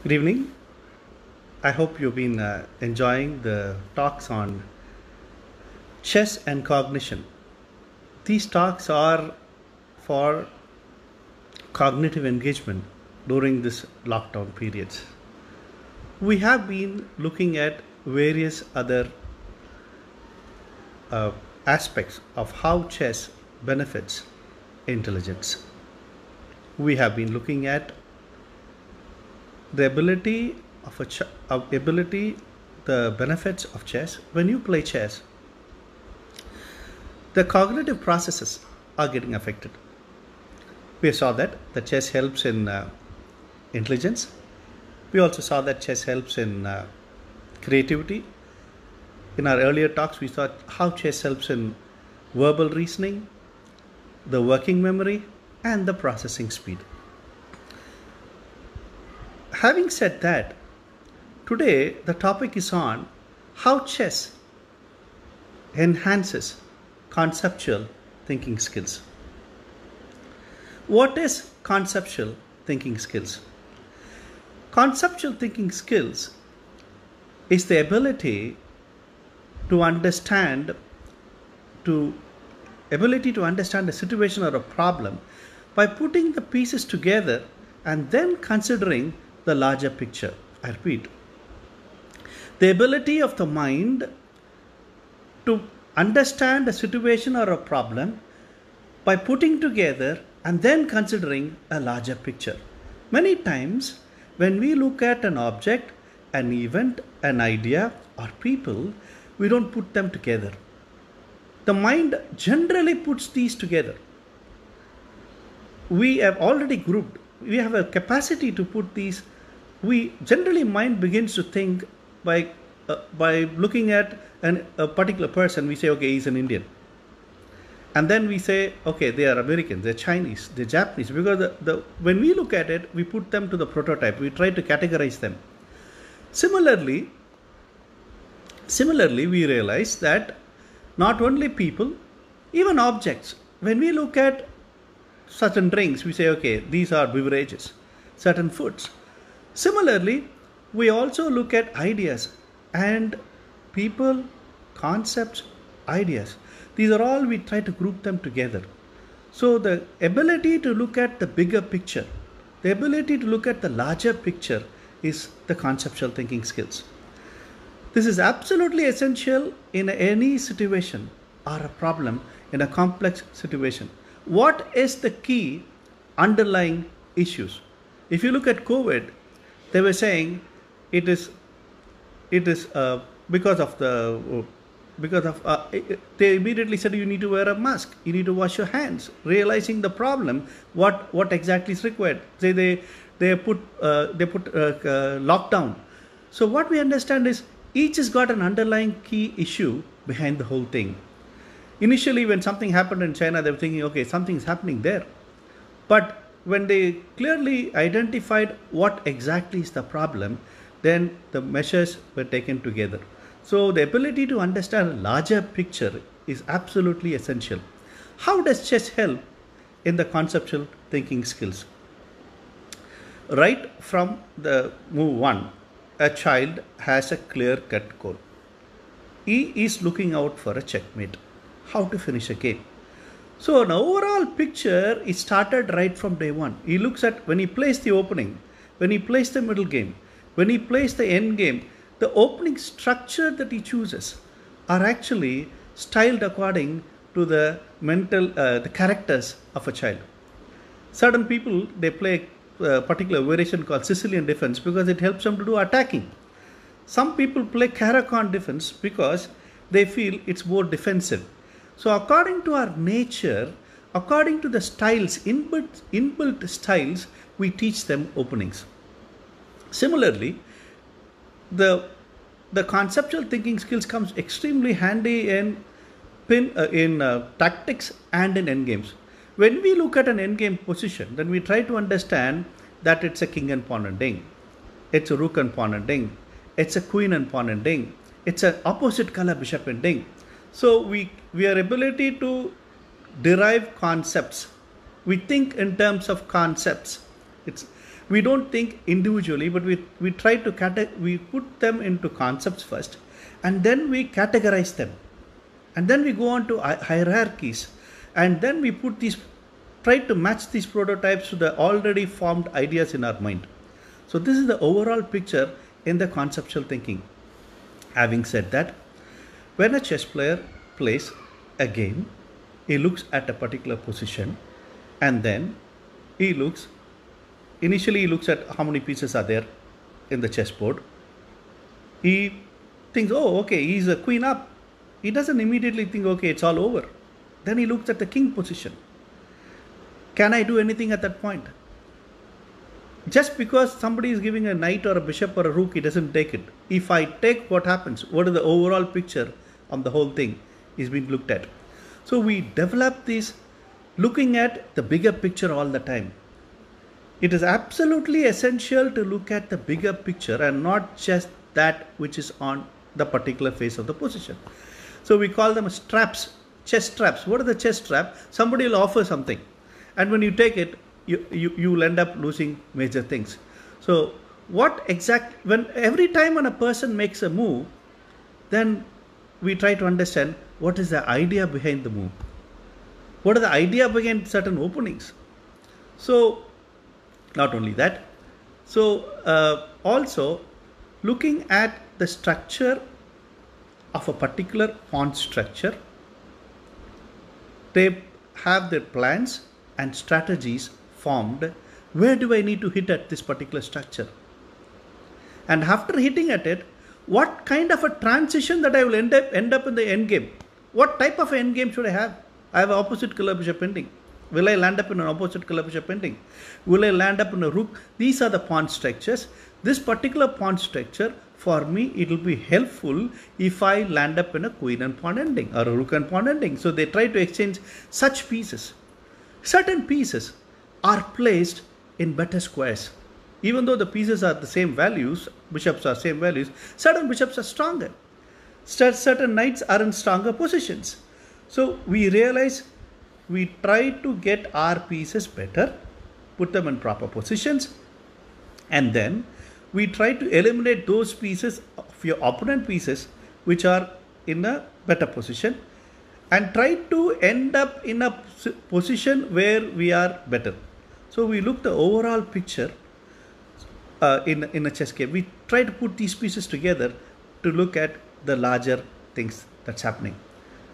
Good evening. I hope you've been enjoying the talks on chess and cognition. These talks are for cognitive engagement during this lockdown periods. We have been looking at various other uh, aspects of how chess benefits intelligence. We have been looking at the ability the benefits of chess. When you play chess, the cognitive processes are getting affected. We saw that the chess helps in intelligence. We also saw that chess helps in creativity. In our earlier talks, we saw how chess helps in verbal reasoning, the working memory, and the processing speed. Having said that, today the topic is on how chess enhances conceptual thinking skills. What is conceptual thinking skills? Conceptual thinking skills is the ability to understand to a situation or a problem by putting the pieces together and then considering the larger picture. I repeat, the ability of the mind to understand a situation or a problem by putting together and then considering a larger picture. Many times, when we look at an object, an event, an idea, or people, we don't put them together. The mind generally puts these together. We have already grouped, we have a capacity to put these. We generally, mind begins to think by looking at a particular person. We say, okay, he's an Indian, and then we say, okay, they are Americans, they're Chinese, they're Japanese, because when we look at it, we put them to the prototype, we try to categorize them. Similarly, we realize that not only people, even objects, when we look at certain drinks, we say, okay, these are beverages, certain foods. Similarly, we also look at ideas and people, concepts, ideas. These are all, we try to group them together. So the ability to look at the bigger picture, the ability to look at the larger picture is the conceptual thinking skills. This is absolutely essential in any situation or a problem in a complex situation. What is the key underlying issues? If you look at COVID, they were saying it is because of they immediately said you need to wear a mask, you need to wash your hands, realizing the problem, what exactly is required. They put lockdown. So what we understand is each has got an underlying key issue behind the whole thing. Initially, when something happened in China, they were thinking, okay, something's happening there. But when they clearly identified what exactly is the problem, then the measures were taken together. So the ability to understand a larger picture is absolutely essential. How does chess help in the conceptual thinking skills? Right from the move 1, a child has a clear-cut goal. He is looking out for a checkmate, how to finish a game. So an overall picture is started right from day one. He looks at when he plays the opening, when he plays the middle game, when he plays the end game, the opening structure that he chooses are actually styled according to the the characters of a child. Certain people, they play a particular variation called Sicilian defense because it helps them to do attacking. Some people play Caracon defense because they feel it's more defensive. So according to our nature, according to the styles, inbuilt styles, we teach them openings. Similarly, the conceptual thinking skills comes extremely handy in tactics and in endgames. When we look at an endgame position, then we try to understand that it's a king and pawn and ding, it's a rook and pawn and ding, it's a queen and pawn and ding, it's an opposite color bishop and ding. So we are ability to derive concepts. We think in terms of concepts. We don't think individually, but we try to we put them into concepts first, and then we categorize them, and then we go on to hierarchies, and then we try to match these prototypes to the already formed ideas in our mind. So this is the overall picture in the conceptual thinking. Having said that, when a chess player plays a game, he looks at a particular position, and then initially he looks at how many pieces are there in the chessboard. He thinks, oh, okay, he's a queen up. He doesn't immediately think, okay, it's all over. Then he looks at the king position. Can I do anything at that point? Just because somebody is giving a knight or a bishop or a rook, he doesn't take it. If I take, what happens? What is the overall picture of the whole thing is being looked at? So we develop this looking at the bigger picture all the time. It is absolutely essential to look at the bigger picture and not just that which is on the particular face of the position. So we call them straps, chess straps. What are the chess strap? Somebody will offer something, and when you take it, you will end up losing major things. So every time when a person makes a move, then we try to understand what is the idea behind the move. What are the idea behind certain openings? So not only that, so also looking at the structure of a particular pawn structure, they have their plans and strategies formed. Where do I need to hit at this particular structure? And after hitting at it, what kind of a transition that I will end up in the end game? What type of end game should I have? I have an opposite color bishop ending. Will I land up in an opposite color bishop ending? Will I land up in a rook? These are the pawn structures. This particular pawn structure, for me, it will be helpful if I land up in a queen and pawn ending or a rook and pawn ending. So they try to exchange such pieces. Certain pieces are placed in better squares. Even though the pieces are the same values, bishops are same values, certain bishops are stronger. Certain knights are in stronger positions. So we realize we try to get our pieces better, put them in proper positions, and then we try to eliminate those pieces of your opponent pieces which are in a better position, and try to end up in a position where we are better. So we look the overall picture in a chess game. We try to put these pieces together to look at the larger things that's happening.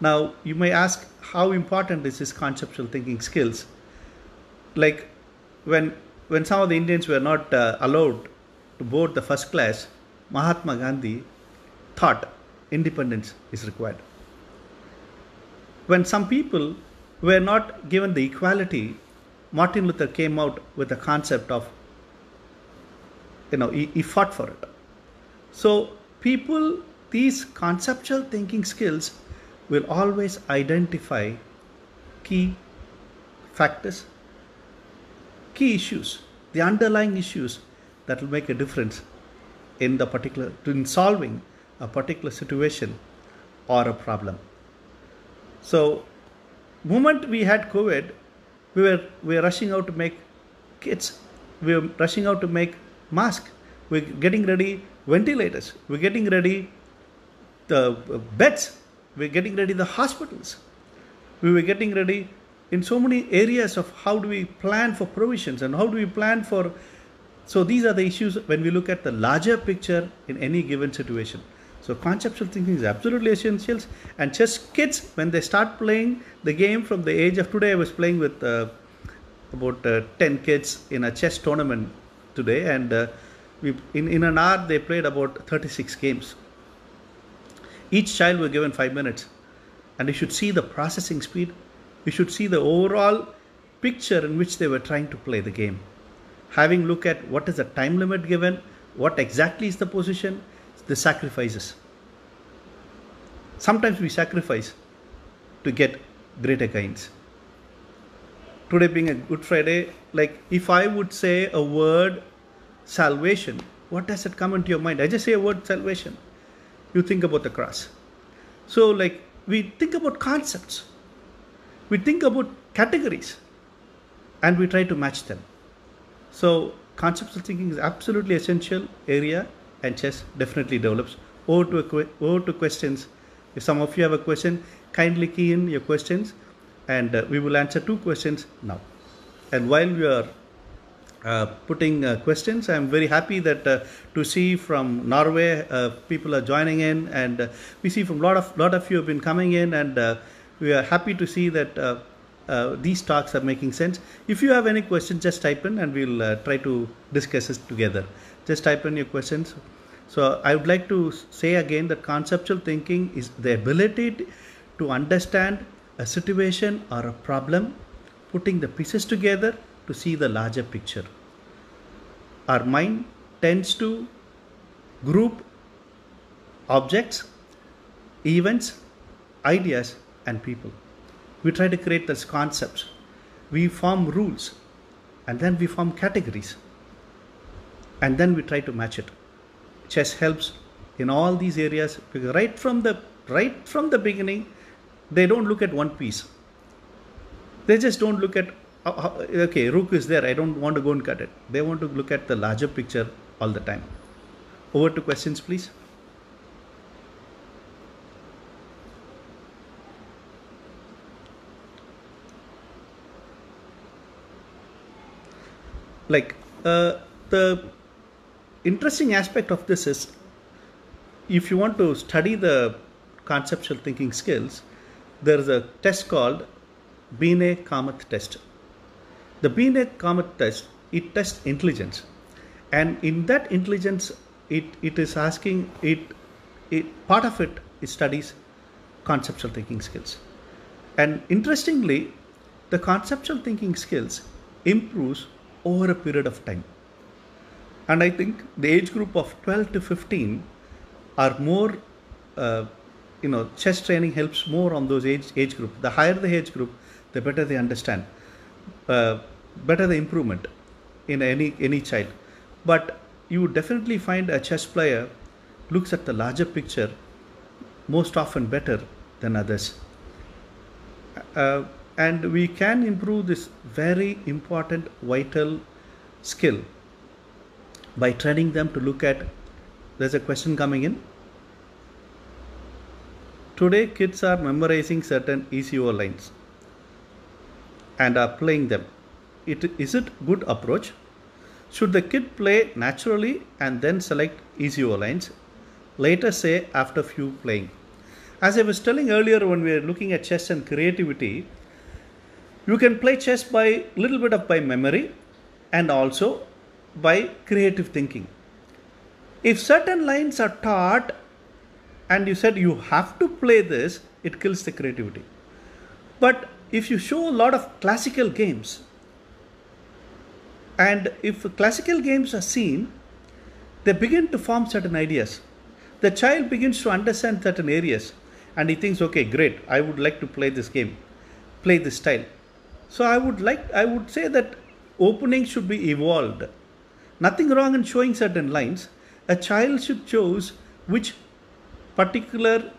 Now you may ask, how important is this conceptual thinking skills? Like when some of the Indians were not allowed to board the first class, Mahatma Gandhi thought independence is required. When some people were not given the equality, Martin Luther came out with the concept of, he fought for it. So these conceptual thinking skills will always identify key factors, key issues, the underlying issues that will make a difference in solving a particular situation or a problem. So, moment we had COVID, we were rushing out to make kits, we were rushing out to make masks, we're getting ready ventilators, we're getting ready the beds, we're getting ready the hospitals, we were getting ready in so many areas of how do we plan for provisions and how do we plan for. So these are the issues when we look at the larger picture in any given situation. So conceptual thinking is absolutely essential. And chess kids, when they start playing the game from the age of, today I was playing with about 10 kids in a chess tournament today, and in an hour they played about 36 games. Each child was given 5 minutes, and you should see the processing speed. You should see the overall picture in which they were trying to play the game. Having look at what is the time limit given, what exactly is the position, the sacrifices. Sometimes we sacrifice to get greater gains. Today being a Good Friday, like if I would say a word salvation, what does it come into your mind? I just say a word salvation. You think about the cross. So like we think about concepts. We think about categories and we try to match them. So conceptual thinking is absolutely essential area, and chess definitely develops. Over to questions. If some of you have a question, kindly key in your questions, and we will answer 2 questions now. And while we are putting questions, I am very happy that to see from Norway people are joining in, and we see from lot of you have been coming in, and we are happy to see that these talks are making sense. If you have any questions, just type in and we'll try to discuss it together. Just type in your questions. So I would like to say again that conceptual thinking is the ability to understand a situation or a problem, putting the pieces together to see the larger picture. Our mind tends to group objects, events, ideas, and people. We try to create those concepts. We form rules, and then we form categories, and then we try to match it. Chess helps in all these areas because right from the beginning, they don't look at one piece. They just don't look at okay, rook is there, I don't want to go and cut it. They want to look at the larger picture all the time. Over to questions, please. Like the interesting aspect of this is, if you want to study the conceptual thinking skills, there is a test called Binet-Kamath test. The Binet-Kamath test, it tests intelligence, and in that intelligence, it is asking part of it studies conceptual thinking skills. And interestingly, the conceptual thinking skills improves over a period of time. And I think the age group of 12 to 15 are more, chess training helps more on those age group. The higher the age group, the better they understand, better the improvement in any child. But you would definitely find a chess player looks at the larger picture most often better than others. And we can improve this very important, vital skill by training them to look at, there's a question coming in. Today kids are memorizing certain ECO lines and are playing them. Is it good approach? Should the kid play naturally and then select ECO lines, later say after few playing? As I was telling earlier, when we were looking at chess and creativity, you can play chess by little bit of by memory and also by creative thinking. If certain lines are taught and you said you have to play this, it kills the creativity. But if you show a lot of classical games, and if classical games are seen, they begin to form certain ideas. The child begins to understand certain areas and he thinks, okay, great, I would like to play this game, play this style. So I would say that opening should be evolved. Nothing wrong in showing certain lines. A child should choose which particular,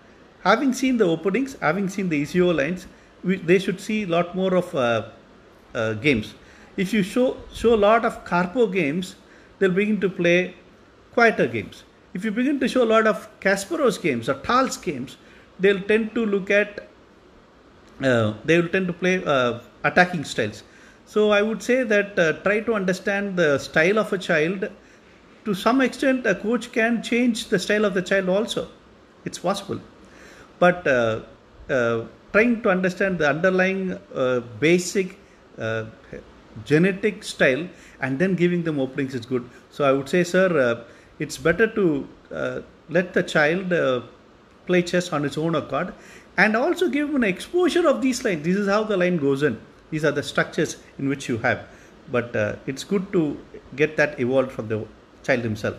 having seen the openings, having seen the ECO lines, they should see a lot more of games. If you show a lot of Carpo games, they'll begin to play quieter games. If you begin to show a lot of Kasparov's games or Tal's games, they'll tend to look at, they will tend to play attacking styles. So I would say that try to understand the style of a child. To some extent, a coach can change the style of the child also. It's possible. But trying to understand the underlying basic genetic style and then giving them openings is good. So I would say, sir, it's better to let the child play chess on its own accord and also give him an exposure of these lines. This is how the line goes in. These are the structures in which you have. But it's good to get that evolved from the child himself.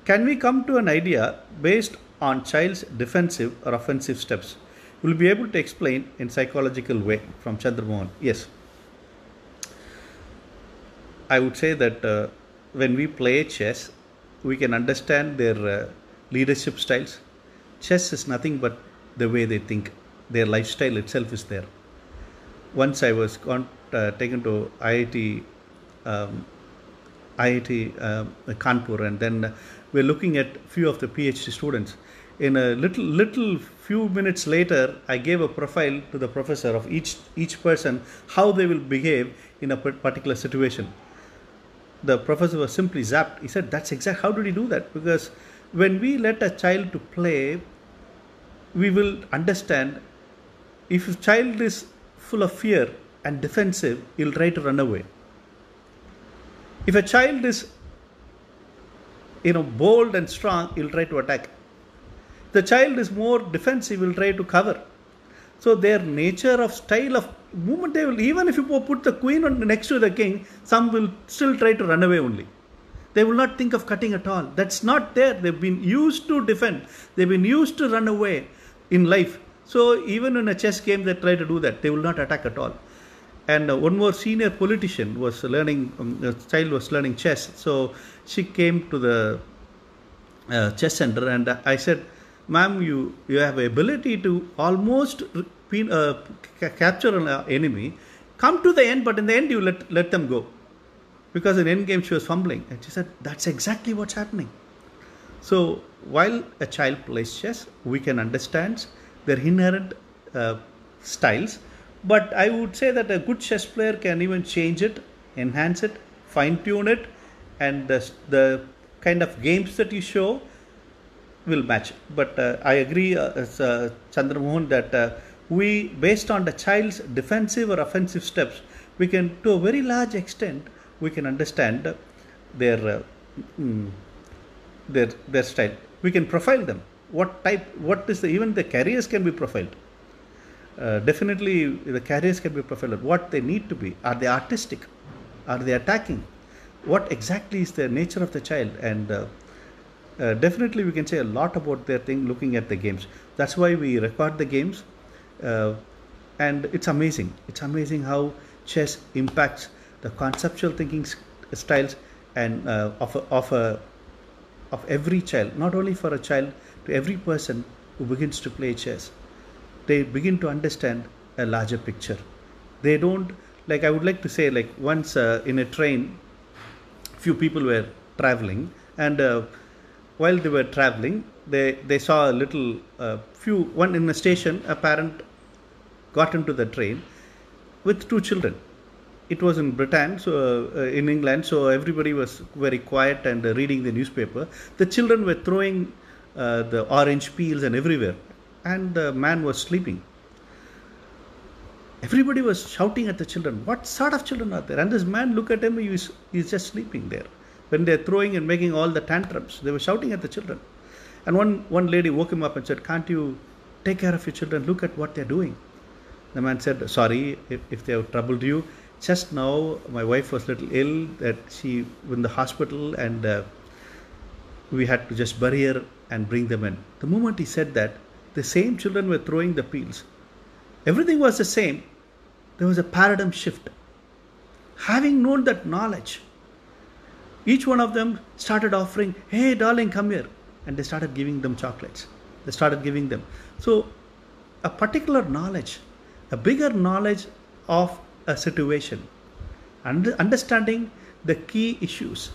Can we come to an idea based on child's defensive or offensive steps? We'll be able to explain in psychological way from Chandramohan. Yes. I would say that when we play chess, we can understand their leadership styles. Chess is nothing but the way they think. Their lifestyle itself is there. Once I was taken to IIT IIT Kanpur, and then we're looking at few of the PhD students. In a little few minutes later, I gave a profile to the professor of each person, how they will behave in a particular situation. The professor was simply zapped. He said, "That's exact. How did he do that?" Because when we let a child to play, we will understand. If a child is full of fear and defensive, he'll try to run away. If a child is, bold and strong, he'll try to attack. The child is more defensive, will try to cover. So their nature of style of movement, they will, even if you put the queen next to the king, some will still try to run away only. They will not think of cutting at all. That's not there. They've been used to defend. They've been used to run away in life. So even in a chess game, they try to do that. They will not attack at all. And one more senior politician was learning, a child was learning chess. So she came to the chess center, and I said, "Ma'am, you have the ability to almost capture an enemy. Come to the end, but in the end you let them go." Because in end game she was fumbling. And she said, "That's exactly what's happening." So while a child plays chess, we can understand their inherent styles. But I would say that a good chess player can even change it, enhance it, fine-tune it, and the kind of games that you show will match. But I agree, Chandramohan, that we, based on the child's defensive or offensive steps, we can, to a very large extent, we can understand their style. We can profile them. Even the careers can be profiled. Definitely the careers can be profiled. What they need to be. Are they artistic? Are they attacking? What exactly is the nature of the child? And definitely we can say a lot about their thing looking at the games. That's why we record the games. And it's amazing. It's amazing how chess impacts the conceptual thinking styles and of every child. Not only for a child, to every person who begins to play chess. They begin to understand a larger picture. They don't, like, I would like to say, like, once in a train, few people were traveling, and while they were traveling, they saw a little one in a station. A parent got into the train with two children. It was in Britain, so in England, so everybody was very quiet and reading the newspaper. The children were throwing the orange peels and everywhere, and the man was sleeping. Everybody was shouting at the children. What sort of children are there? And this man, look at him, he's just sleeping there. When they're throwing and making all the tantrums, they were shouting at the children. And one lady woke him up and said, "Can't you take care of your children? Look at what they're doing." The man said, "Sorry if they have troubled you. Just now my wife was a little ill, that she was in the hospital, and we had to just bury her and bring them in." The moment he said that, the same children were throwing the peels. Everything was the same. There was a paradigm shift. Having known that knowledge, each one of them started offering, "Hey darling, come here." And they started giving them chocolates. They started giving them. So a particular knowledge, a bigger knowledge of a situation, understanding the key issues,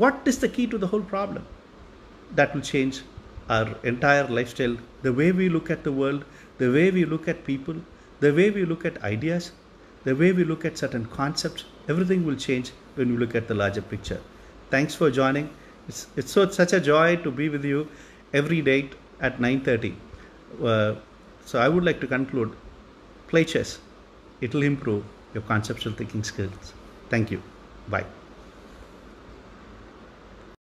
what is the key to the whole problem, that will change our entire lifestyle, the way we look at the world, the way we look at people, the way we look at ideas, the way we look at certain concepts. Everything will change when we look at the larger picture. Thanks for joining. It's such a joy to be with you every day at 9:30. So I would like to conclude. Play chess. It will improve your conceptual thinking skills. Thank you. Bye.